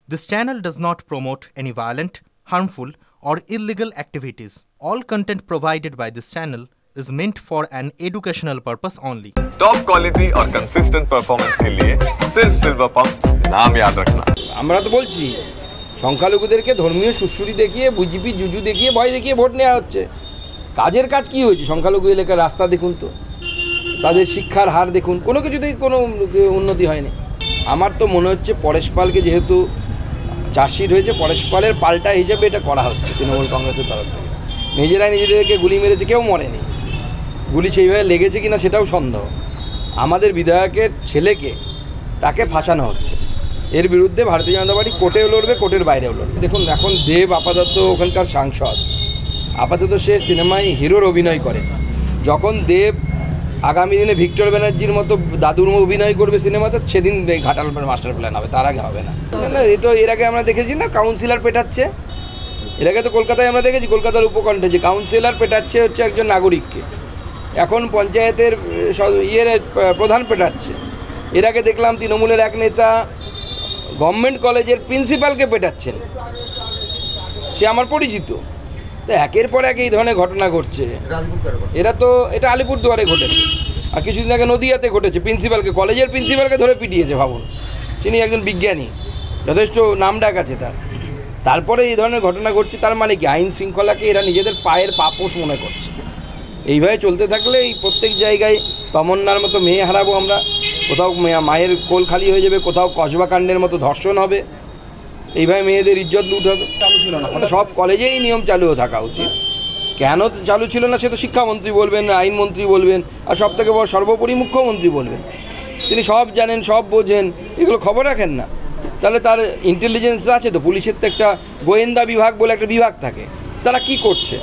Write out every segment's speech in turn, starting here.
This channel does not promote any violent, harmful, or illegal activities. All content provided by this channel is meant for an educational purpose only. Top quality और consistent performance के लिए सिर्फ silver pump नाम याद रखना। আমরা তো বলছি সংখ্যালঘুদেরকে ধর্মীয় সুশ্রুতি দেখিয়ে বিজেপি জুজু দেখিয়ে ভয় দেখিয়ে ভোট নেওয়া হচ্ছে। কাজের কাজ কি হয়েছে? সংখ্যালঘু এলাকার রাস্তা দেখুন তো, তাদের শিক্ষার হার দেখুন, কোনো কিছুতেই কোনো উন্নতি হয়নি। আমার তো মনে হচ্ছে পরেশ পালকে যেহেতু চার্জশিট হয়েছে, পরেশ পালের পাল্টা হিসেবে এটা করা হচ্ছে তৃণমূল কংগ্রেসের তরফ থেকে। নিজেরাই নিজেদেরকে গুলি মেরেছে, কেউ মরেনি, গুলি সেইভাবে লেগেছে কিনা সেটাও সন্দেহ। আমাদের বিধায়কের ছেলেকে তাকে ফাঁসানো হচ্ছে, এর বিরুদ্ধে ভারতীয় জনতা পার্টি কোর্টেও লড়বে, কোর্টের বাইরেও লড়বে। দেখুন, এখন দেব আপাতত ওখানকার সাংসদ, আপাতত সে সিনেমায় হিরোর অভিনয় করে। যখন দেব আগামী দিনে ভিক্টর ব্যানার্জির মতো দাদুর অভিনয় করবে সিনেমাতে, সেদিন ঘাটাল মাস্টার প্ল্যান হবে, তার আগে হবে না। এই তো এর আগে আমরা দেখেছি না, কাউন্সিলর পেটাচ্ছে। এর আগে তো কলকাতায় আমরা দেখেছি, কলকাতার উপকণ্ঠে যে কাউন্সিলর পেটাচ্ছে হচ্ছে একজন নাগরিককে, এখন পঞ্চায়েতের প্রধান পেটাচ্ছে। এর আগে দেখলাম তৃণমূলের এক নেতা গভর্নমেন্ট কলেজের প্রিন্সিপালকে পেটাচ্ছেন, সে আমার পরিচিত। তো একের পর এক এই ধরনের ঘটনা ঘটছে। এটা আলিপুরদুয়ারে ঘটেছে, আর কিছুদিন আগে নদিয়াতে ঘটেছে। কলেজের প্রিন্সিপালকে ধরে পিটিয়েছে, ভাবুন। তিনি একজন বিজ্ঞানী, যথেষ্ট নামডাক আছে তার। তারপরে এই ধরনের ঘটনা ঘটছে, তার মানে কি আইন শৃঙ্খলাকে এরা নিজেদের পায়ের পাপোশ মনে করছে। এইভাবে চলতে থাকলে এই প্রত্যেক জায়গায় তমন্নার মতো মেয়ে হারাবো আমরা, কোথাও মায়ের কোল খালি হয়ে যাবে, কোথাও কসবা কাণ্ডের মতো ধর্ষণ হবে, এইভাবে মেয়েদের ইজ্জত লুট হবে। চালু ছিল না, মানে সব কলেজেই নিয়ম চালুও থাকা উচিত। কেন চালু ছিল না সে তো শিক্ষামন্ত্রী বলবেন, আইনমন্ত্রী বলবেন, আর সব থেকে বড় সর্বোপরি মুখ্যমন্ত্রী বলবেন। তিনি সব জানেন, সব বোঝেন, এগুলো খবর রাখেন না। তাহলে তার ইন্টেলিজেন্স আছে তো, পুলিশের তো একটা গোয়েন্দা বিভাগ বলে একটা বিভাগ থাকে, তারা কি করছে?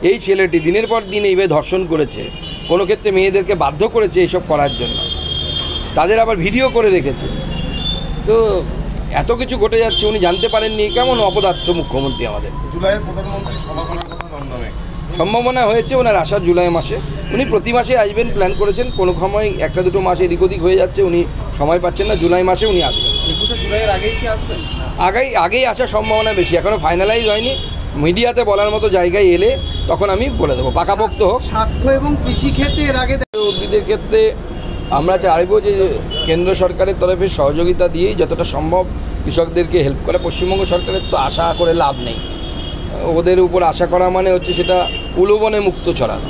এই ছেলেটি দিনের পর দিন এইভাবে ধর্ষণ করেছে, কোনো ক্ষেত্রে মেয়েদেরকে বাধ্য করেছে এইসব করার জন্য, তাদের আবার ভিডিও করে রেখেছে। তো এত কিছু ঘটে যাচ্ছে, উনি জানতে পারেননি? কেমন অপদার্থ মুখ্যমন্ত্রী আমাদের। জুলাইয়ে প্রধানমন্ত্রী সভা করার কথা দমদমে সম্ভাবনা হয়েছে ওনার আসার, জুলাই মাসে। উনি প্রতি মাসে আসবেন প্ল্যান করেছেন, কোনো সময় একটা দুটো মাসে এদিক ওদিক হয়ে যাচ্ছে, উনি সময় পাচ্ছেন না। জুলাই মাসে উনি আসবেন। 21শে জুলাইয়ের আগেই কি আসবেন? আগেই আসার সম্ভাবনা বেশি, এখনও ফাইনালাইজ হয়নি। মিডিয়াতে বলার মতো জায়গায় এলে তখন আমি বলে দেবো, পাকাপোক্ত হোক। স্বাস্থ্য এবং কৃষিক্ষেত্রে এর আগে উদ্ভিদের ক্ষেত্রে আমরা চাইব যে কেন্দ্র সরকারের তরফে সহযোগিতা দিয়েই যতটা সম্ভব কৃষকদেরকে হেল্প করে। পশ্চিমবঙ্গ সরকারের তো আশা করে লাভ নেই, ওদের উপর আশা করা মানে হচ্ছে সেটা উলুবনে মুক্ত ছড়ানো।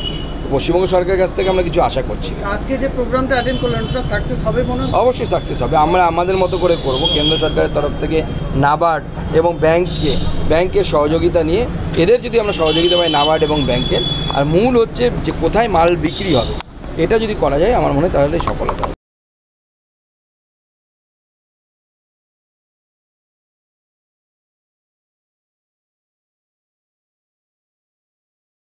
পশ্চিমবঙ্গ সরকারের কাছ থেকে আমরা কিছু আশা করছি। আজকে যে প্রোগ্রামটা অ্যাটেন্ড করলেন ওটা সাকসেস হবে মনে হয়? অবশ্যই সাকসেস হবে, আমরা আমাদের মতো করে করব। কেন্দ্র সরকারের তরফ থেকে নাবার্ড এবং ব্যাংকের সহযোগিতা নিয়ে, এদের যদি আমরা সহযোগিতা পাই নাবার্ড এবং ব্যাংকের, আর মূল হচ্ছে যে কোথায় মাল বিক্রি হবে, এটা যদি করা যায় আমার মনে হয় তাহলে সফলতা হবে।